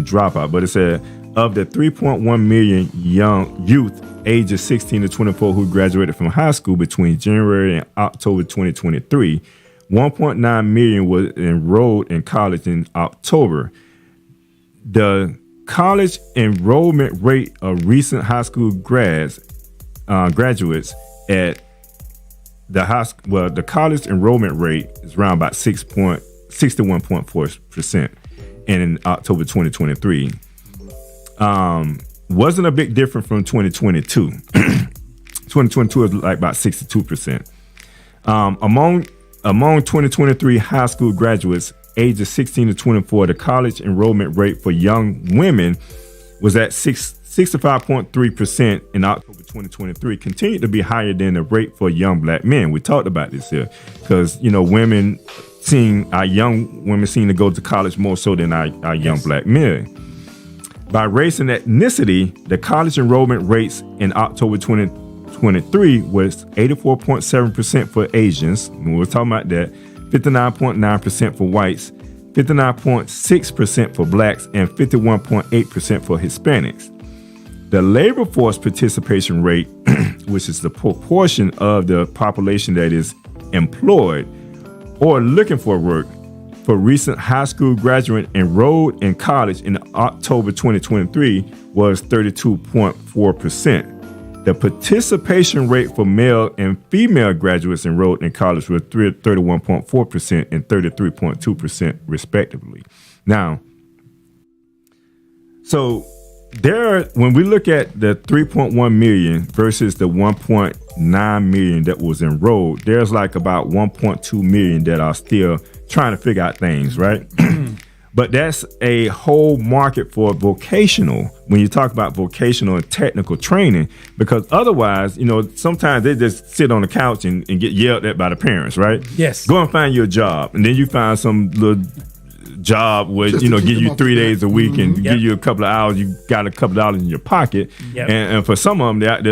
dropout, but it said, of the 3.1 million young youth ages 16 to 24 who graduated from high school between January and October 2023, 1.9 million was enrolled in college in October. The college enrollment rate of recent high school graduates at the college enrollment rate is around about 61.4%, and in October 2023. Wasn't a big difference from 2022. 2022 is like about 62%. Among 2023 high school graduates ages 16 to 24, the college enrollment rate for young women was at 65.3% in October 2023, continued to be higher than the rate for young black men. We talked about this here because, women seeing our young women seem to go to college more so than our young black men. By race and ethnicity, the college enrollment rates in October 2023 was 84.7% for Asians. We were talking about that. 59.9% for whites, 59.6% for blacks, and 51.8% for Hispanics. The labor force participation rate, which is the proportion of the population that is employed or looking for work, for recent high school graduate enrolled in college in October 2023 was 32.4%. The participation rate for male and female graduates enrolled in college was 31.4% and 33.2% respectively. Now, so when we look at the 3.1 million versus the 1.9 million that was enrolled, there's like about 1.2 million that are still trying to figure out things, right? But that's a whole market for vocational when you talk about vocational and technical training, because otherwise, sometimes they just sit on the couch and get yelled at by the parents, right? Yes. Go and find you a job. And then you find some little job where, give you 3 days a week and give you a couple of hours, you got a couple of dollars in your pocket. Yep. And for some of them,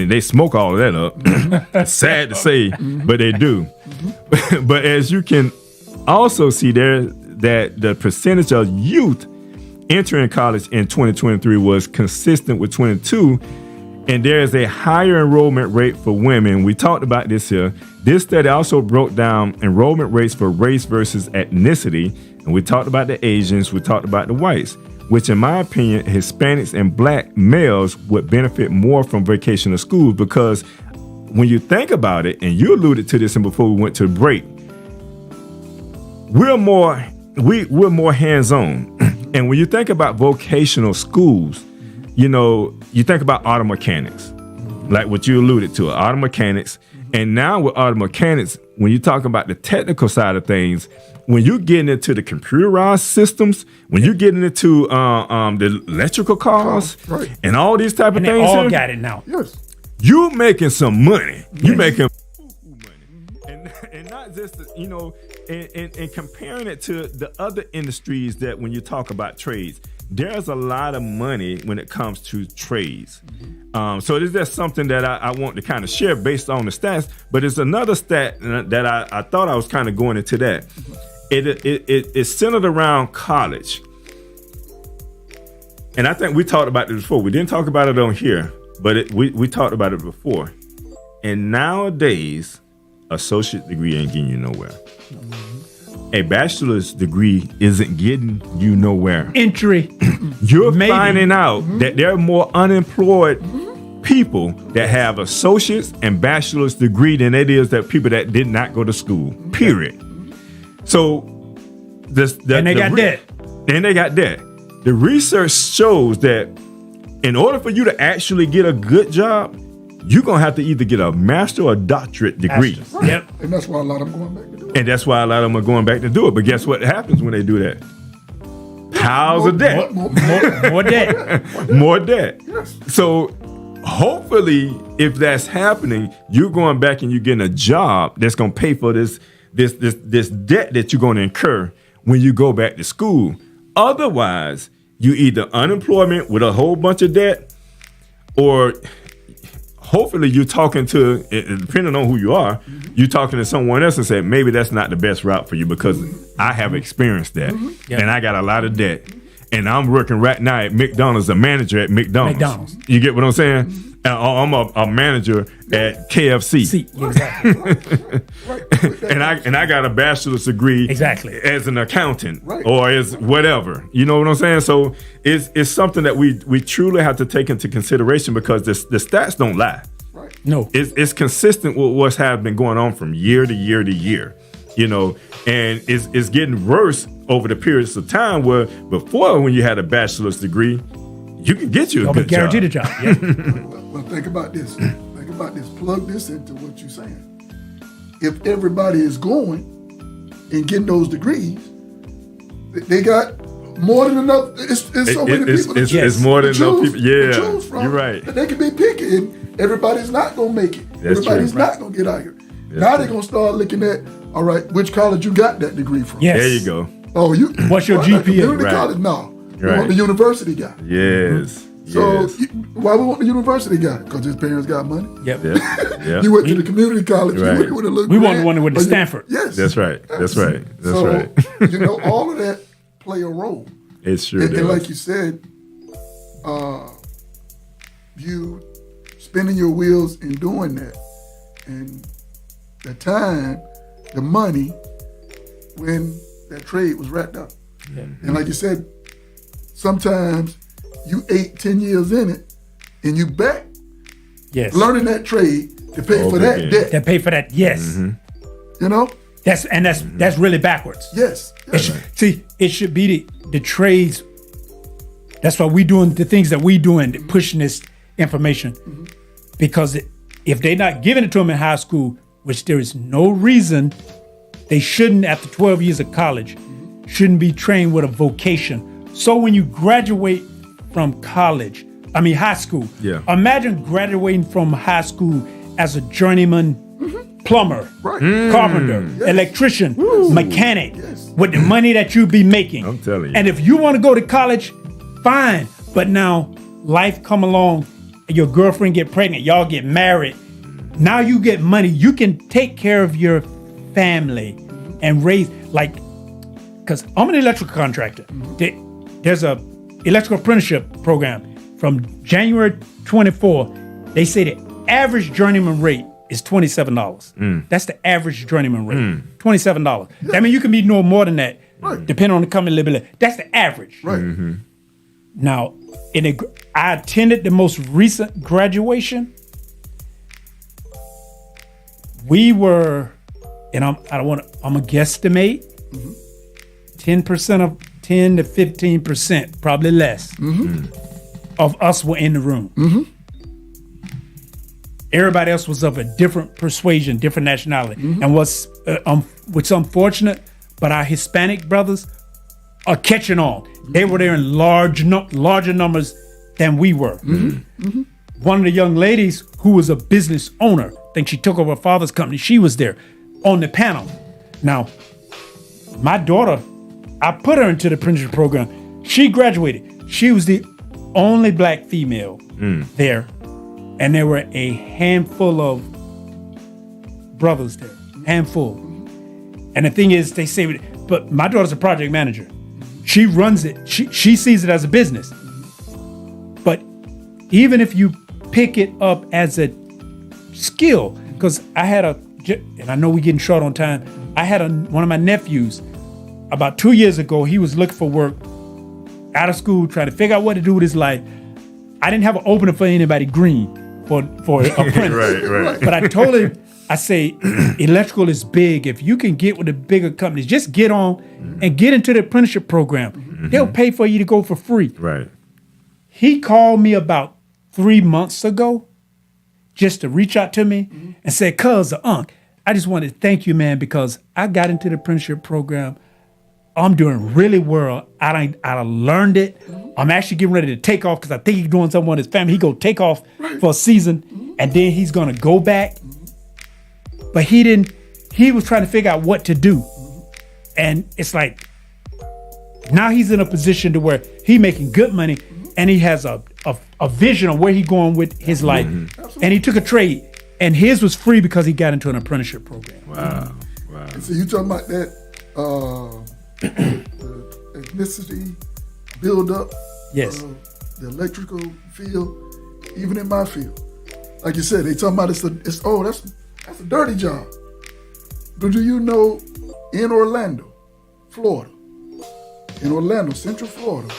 they smoke all of that up. It's sad to say, but they do. But as you can also see there, that the percentage of youth entering college in 2023 was consistent with 22, and there is a higher enrollment rate for women. We talked about this here. This study also broke down enrollment rates for race versus ethnicity, and we talked about the Asians, we talked about the whites, which in my opinion, Hispanics and black males would benefit more from vocational schools, because when you think about it, and you alluded to this before we went to the break, we're more hands-on. And when you think about vocational schools, you think about auto mechanics, like what you alluded to, auto mechanics. And now with auto mechanics, when you talk about the technical side of things, when you're getting into the computerized systems, when you're getting into the electrical cars, right, and all these type of things, they all got it now. Yes, you're making some money. You're making money, and not just and comparing it to the other industries that when you talk about trades, there's a lot of money when it comes to trades. So it's just something that I want to kind of share based on the stats. But it's another stat that I thought I was kind of going into that. It's centered around college. And I think we talked about it before. We didn't talk about it on here, but we talked about it before. And nowadays, associate degree ain't getting you nowhere. A bachelor's degree isn't getting you nowhere. Entry. You're finding out that there are more unemployed people that have associates and bachelor's degree than it is that people that did not go to school, period. So and they got debt. And they got debt. The research shows that in order for you to actually get a good job, you're going to have to either get a master or a doctorate degree. Right. Yep. And that's why a lot of them are going back to do it. And that's why a lot of them are going back to do it. But guess what happens when they do that? Piles of debt. More debt. More debt. Yes. So hopefully, if that's happening, you're going back and you're getting a job that's going to pay for this debt that you're going to incur when you go back to school. Otherwise, you either unemployment with a whole bunch of debt, or hopefully you're talking to, depending on who you are, you're talking to someone else and say, maybe that's not the best route for you because I have experienced that and I got a lot of debt. And I'm working right now at McDonald's, a manager at McDonald's. You get what I'm saying? I'm a manager at KFC. Exactly. and I got a bachelor's degree as an accountant or as whatever. You know what I'm saying? So it's something that we truly have to take into consideration because the stats don't lie. No. It's consistent with what's been going on from year to year to year. And it's getting worse over the periods of time where before, when you had a bachelor's degree, you could get you a good job. Guaranteed a job. Yeah. Well, think about this. Plug this into what you're saying. If everybody is going and getting those degrees, they got more than enough. It's so many people. It's more than enough people. Yeah, to choose from, you're right. They can be picky, and everybody's not gonna make it. Everybody's not gonna get out here. Now they're gonna start looking at, all right, which college you got that degree from? Yes. There you go. Oh, you. What's your GPA? Community Right. college? No. We Right. want the university guy. Yes. So yes. why we want the university guy? Because his parents got money. Yep. Yeah. You went to the community college. Right. You went with a little We want the grant, one that went to or you- Stanford. Yes. That's right. That's right. That's so, right. you know, all of that play a role. It sure And does. like you said, you spinning your wheels in doing that, and the time, the money, when that trade was wrapped up. And like you said, sometimes you 8-10 years in it, and you back Yes. learning that trade to pay for Over that again. debt. That pay for that. Yes. Mm-hmm. You know? That's really backwards. Yes. yes. See, it should be the trades. That's why we doing the things that we doing, pushing this information, because if they're not giving it to them in high school, which there is no reason they shouldn't, after 12 years of college, shouldn't be trained with a vocation. So when you graduate from high school, Yeah. imagine graduating from high school as a journeyman plumber, Right. carpenter, electrician, mechanic, Yes. with the money that you be making. I'm telling you. And if you want to go to college, fine. But now life come along, your girlfriend get pregnant, y'all get married. Now you get money. You can take care of your family and raise, because I'm an electrical contractor. There's a electrical apprenticeship program from January 24. They say the average journeyman rate is $27. That's the average journeyman rate, $27. That means you can be no more than that, Right. depending on the company. That's the average. Right. Now, I attended the most recent graduation. We were, and I'm a guesstimate, 10% of 10 to 15%, probably less, of us were in the room. Everybody else was of a different persuasion, different nationality. And what's unfortunate, but our Hispanic brothers are catching on. They were there in larger numbers than we were. One of the young ladies who was a business owner, I think she took over her father's company, she was there on the panel. Now, my daughter, I put her into the apprenticeship program. She graduated. She was the only black female there. And there were a handful of brothers there, handful. And the thing is, they say, but my daughter's a project manager. She runs it. She sees it as a business. But even if you pick it up as a skill, because I had and I know we're getting short on time, I had one of my nephews about 2 years ago. He was looking for work out of school, trying to figure out what to do with his life. I didn't have an opening for anybody green for apprentice. Right. But I told him, I say, electrical is big. If you can get with the bigger companies, just get on and get into the apprenticeship program. They'll pay for you to go for free. Right. He called me about 3 months ago just to reach out to me and say, cuz, I just wanted to thank you, man, because I got into the apprenticeship program. I'm doing really well. I learned it. I'm actually getting ready to take off because I think he's doing something with his family. He go take off for a season and then he's going to go back. But he was trying to figure out what to do. And it's like, now he's in a position to where he making good money and he has a vision of where he's going with his life. And he took a trade and his was free because he got into an apprenticeship program. Wow. And so you talking about that the ethnicity build up, Yes. the electrical field, even in my field. Like you said, they talking about that's a dirty job. But do you know in Orlando, Florida, Central Florida,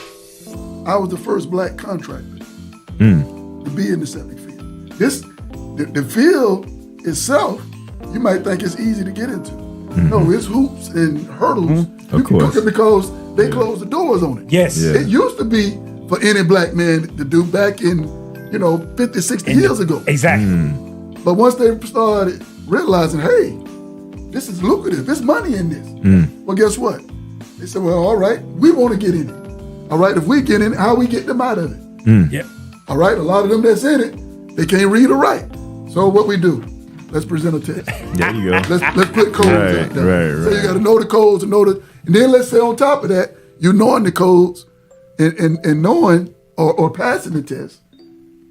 I was the first black contractor to be in the septic field. The field itself, you might think it's easy to get into. No, it's hoops and hurdles. Of course. Because they closed the doors on it. Yes. Yeah. It used to be for any black man to do back in, 50, 60 years ago. Exactly. But once they started realizing, hey, this is lucrative, there's money in this. Well, guess what? They said, well, all right, we want to get in it. All right, if we get in it, how we get them out of it? Yep. All right, a lot of them that's in it, they can't read or write. So what we do, let's present a test. There you go. Let's put codes out there. Right. So you got to know the codes and and then let's say on top of that, you knowing the codes and knowing or passing the test.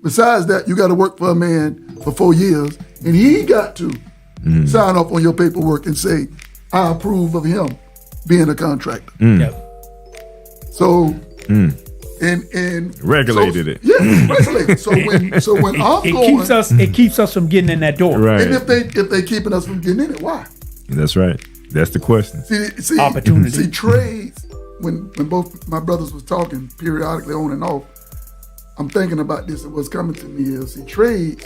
Besides that, you got to work for a man for 4 years, and he got to sign off on your paperwork and say, I approve of him being a contractor. Yep. So, and regulated it. Yeah, regulated. So when it keeps us from getting in that door. Right. And if they keeping us from getting in it, why? That's right. That's the question. See, opportunity. See, trades. When both my brothers was talking periodically on and off, I'm thinking about this and what's coming to me is, see, trades,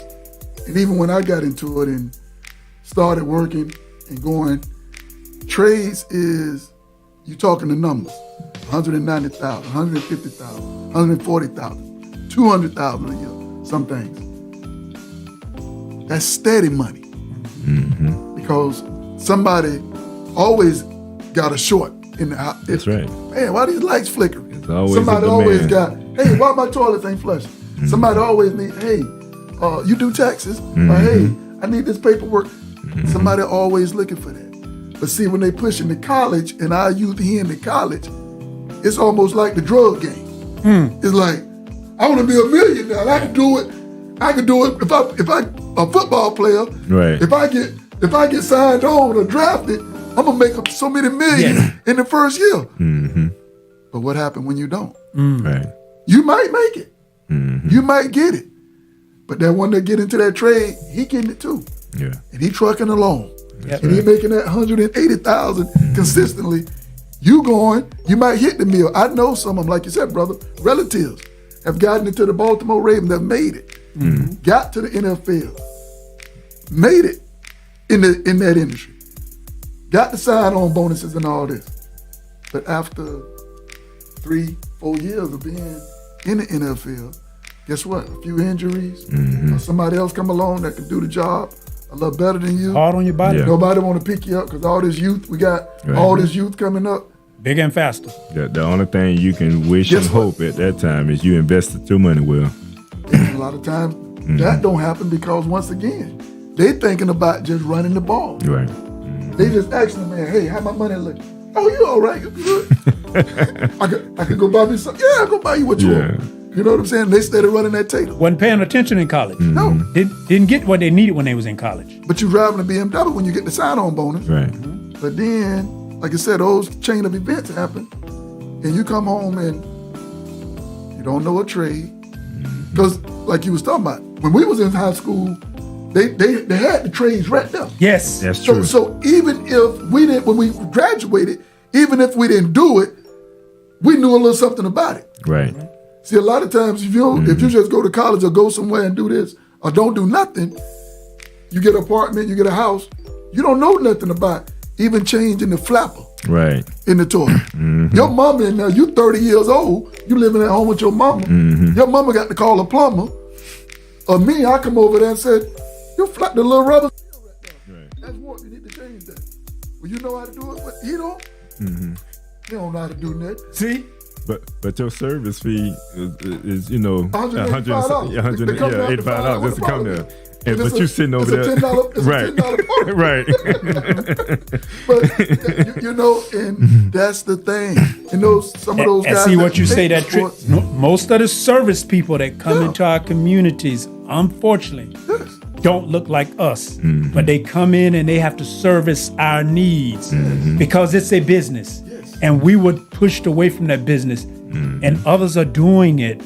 and even when I got into it and started working and going, trades is, you talking the numbers, 190,000, 150,000, 140,000, 200,000 a year, some things. That's steady money. Because somebody always got a short in the house. That's right. Man, why these lights flickering? Always somebody always got, hey, why my toilets ain't flushing? Somebody always need, hey, you do taxes? Or, hey, I need this paperwork. Somebody always looking for that. But see, when they push into college, and our youth here in the college, it's almost like the drug game. It's like, I want to be a millionaire. I can do it. I can do it if I a football player. Right. If I get signed on or drafted, I'm gonna make so many millions in the first year. But what happened when you don't? Right. You might make it. You might get it. But that one that get into that trade, he getting it too. Yeah. And he trucking along. Yep. And he making that 180,000 consistently. You might hit the mill. I know some of them, like you said, brother, relatives have gotten into the Baltimore Ravens that made it. Got to the NFL. Made it in that industry. Got the sign-on bonuses and all this. But after 3-4 years of being in the NFL, guess what? A few injuries, or somebody else come along that can do the job a little better than you. Hard on your body. Yeah. Nobody want to pick you up because all this youth, we got all this youth coming up. Bigger and faster. The only thing you can wish and hope at that time is you invested your money well. And a lot of times that don't happen because once again, they thinking about just running the ball. Right. They just asking the man, hey, how my money look? Oh, you all right? You good? I could go buy me something. Yeah, I'll go buy you what you want. You know what I'm saying? They started running that tater. Wasn't paying attention in college. No. Didn't get what they needed when they was in college. But you driving a BMW when you get the sign-on bonus. Right. But then, like I said, those chain of events happen, and you come home and you don't know a trade. Because, like you was talking about, when we was in high school, they had the trades right there. Yes. That's true. So even if we didn't, when we graduated, even if we didn't do it, we knew a little something about it. Right. See, a lot of times, if you just go to college or go somewhere and do this or don't do nothing, you get an apartment, you get a house, you don't know nothing about even changing the flapper in the toilet. Your mama, now you 30 years old, you living at home with your mama. Your mama got to call a plumber. Or me, I come over there and said, you flap the little rubber right. That's what you need to change that. Well, you know how to do it, but he don't. He don't know how to do that. See? But your service fee is $185 just to come there. But you sitting over there, right? Right. But and that's the thing. And some of those guys. And see what you say that most of the service people that come into our communities, unfortunately, don't look like us. But they come in and they have to service our needs because it's a business. And we were pushed away from that business, and others are doing it,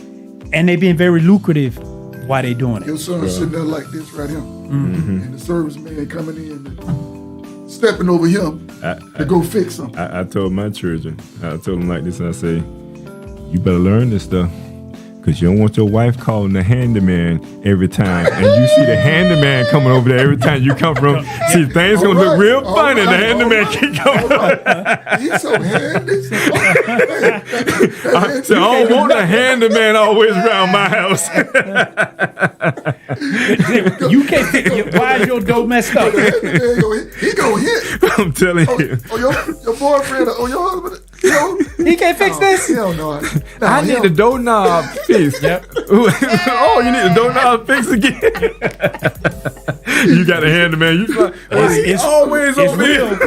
and they being very lucrative while they doing it. Your son sitting there like this right here, and the service man coming in and stepping over him to go fix something. I told my children, I told them like this, and I say, you better learn this stuff. Because you don't want your wife calling the handyman every time. And you see the handyman coming over there every time you come from. See, things going to look real funny. The handyman keep coming. He's so handy. I don't want the handyman always around my house. You can't fix it. Why is your door messed up? He going to hit. I'm telling you. Your boyfriend or your husband, he He can't fix this? Hell no. I need the doorknob fixed. Yep. Oh, you need the doorknob fixed again. You got a handyman. You like, It's always over real. here.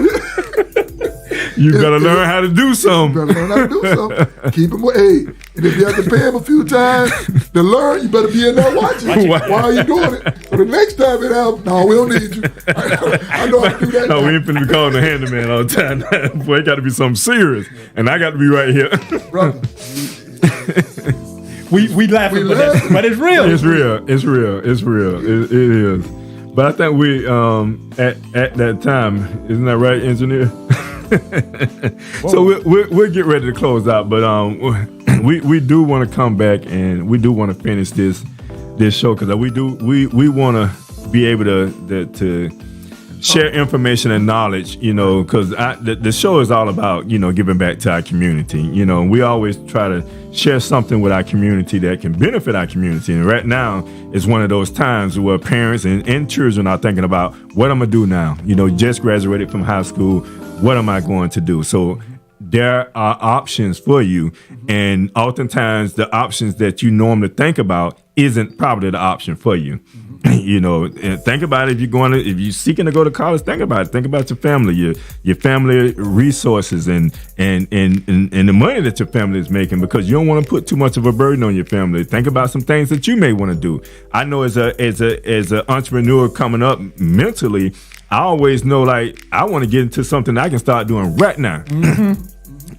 You gotta learn how to do something. You better learn how to do something. Keep him. Hey, and if you have to pay him a few times to learn, you better be in there watching. Why are you doing it? So the next time it happens, no, we don't need you. I know how to do that. No, we ain't finna be calling the handyman all the time. Boy, it got to be something serious, and I got to be right here. Brother. We laughing, but it's real. It's real. It's real. It's real. It is. But I think we at that time, isn't that right, engineer? So we'll get ready to close out, but we do want to come back and we do want to finish this show because we want to be able to share information and knowledge, because the show is all about giving back to our community. We always try to share something with our community that can benefit our community, and right now is one of those times where parents and children are thinking about what I'm gonna do now. Just graduated from high school. What am I going to do? So there are options for you. And oftentimes the options that you normally think about isn't probably the option for you. And think about it. If you're seeking to go to college, think about it. Think about your family, your family resources and the money that your family is making, because you don't want to put too much of a burden on your family. Think about some things that you may want to do. I know as an entrepreneur coming up mentally, I always know, like, I want to get into something I can start doing right now.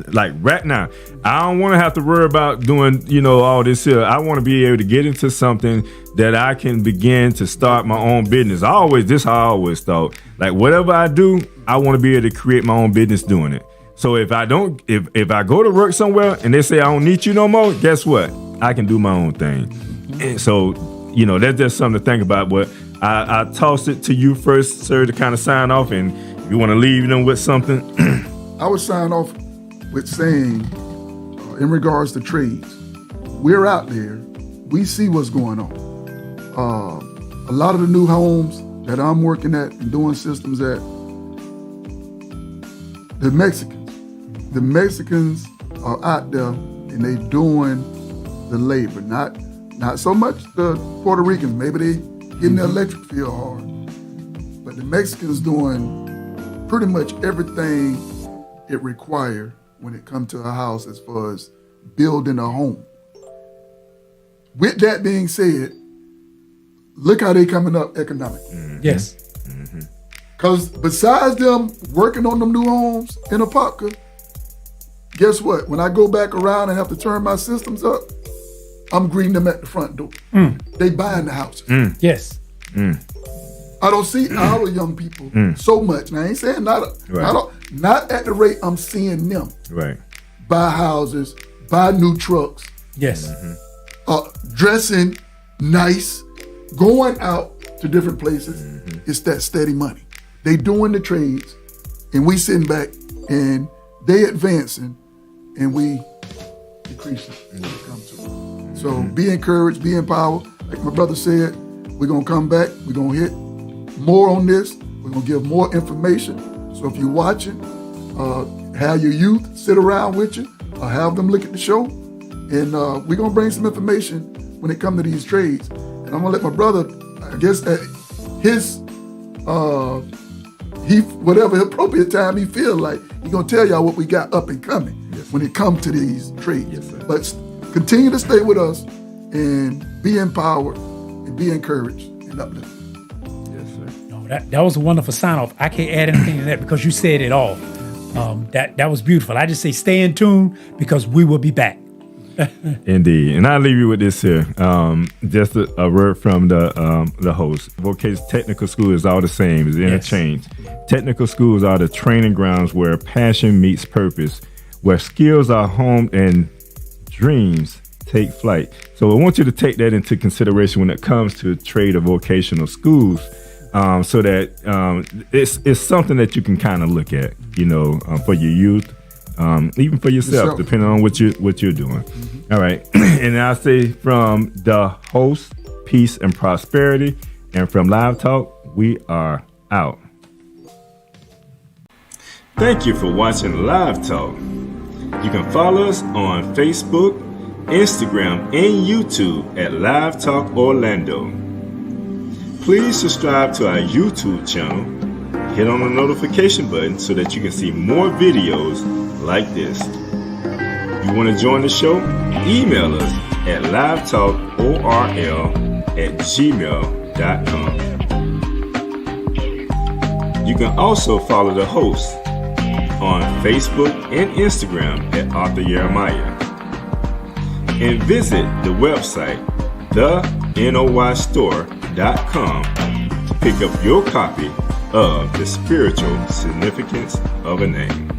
Like right now. I don't want to have to worry about doing, all this here. I want to be able to get into something that I can begin to start my own business. This how I always thought. Like, whatever I do, I want to be able to create my own business doing it. So if I go to work somewhere and they say I don't need you no more, guess what? I can do my own thing. And so, that's just something to think about. But I toss it to you first, sir, to kind of sign off. And if you want to leave them with something. I would sign off with saying, in regards to trades, we're out there. We see what's going on. A lot of the new homes that I'm working at and doing systems at, the Mexicans are out there and they doing the labor. Not so much the Puerto Ricans. Maybe they getting the electric field hard. But the Mexicans doing pretty much everything it requires when it comes to a house as far as building a home. With that being said, look how they coming up economically. Mm-hmm. Yes. Because besides them working on them new homes in Apopka, guess what? When I go back around and have to turn my systems up, I'm greeting them at the front door. They buying the house. Yes. I don't see our young people so much. Now, I ain't saying not at the rate I'm seeing them. Right. Buy houses, buy new trucks. Yes. Dressing nice, going out to different places. It's that steady money. They doing the trades, and we sitting back, and they advancing, and we decreasing when it comes to it. So be encouraged, be empowered. Like my brother said, we're going to come back. We're going to hit more on this. We're going to give more information. So if you're watching, have your youth sit around with you, or have them look at the show. And we're going to bring some information when it comes to these trades. And I'm going to let my brother, I guess at his, whatever appropriate time he feel like, he's going to tell y'all what we got up and coming when it comes to these trades. Yes, sir. But continue to stay with us and be empowered and be encouraged and uplifted. Yes, sir. No, that was a wonderful sign off. I can't add anything to that because you said it all. That was beautiful. I just say stay in tune because we will be back. Indeed. And I'll leave you with this here. Just a word from the host. Vocational technical school is all the same. It's interchanged. Yes. Technical schools are the training grounds where passion meets purpose, where skills are honed and dreams take flight. So I want you to take that into consideration when it comes to trade or vocational schools, so that it's something that you can kind of look at, for your youth, even for yourself, depending on what you're doing. All right. And I say from the host, peace and prosperity, and from Live Talk, we are out. Thank you for watching Live Talk. You can follow us on Facebook, Instagram, and YouTube at Live Talk Orlando. Please subscribe to our YouTube channel. Hit on the notification button so that you can see more videos like this. You want to join the show? Email us at livetalkorl@gmail.com. You can also follow the host on Facebook and Instagram at Arthur Jeremiah. And visit the website, thenoystore.com, to pick up your copy of The Spiritual Significance of a Name.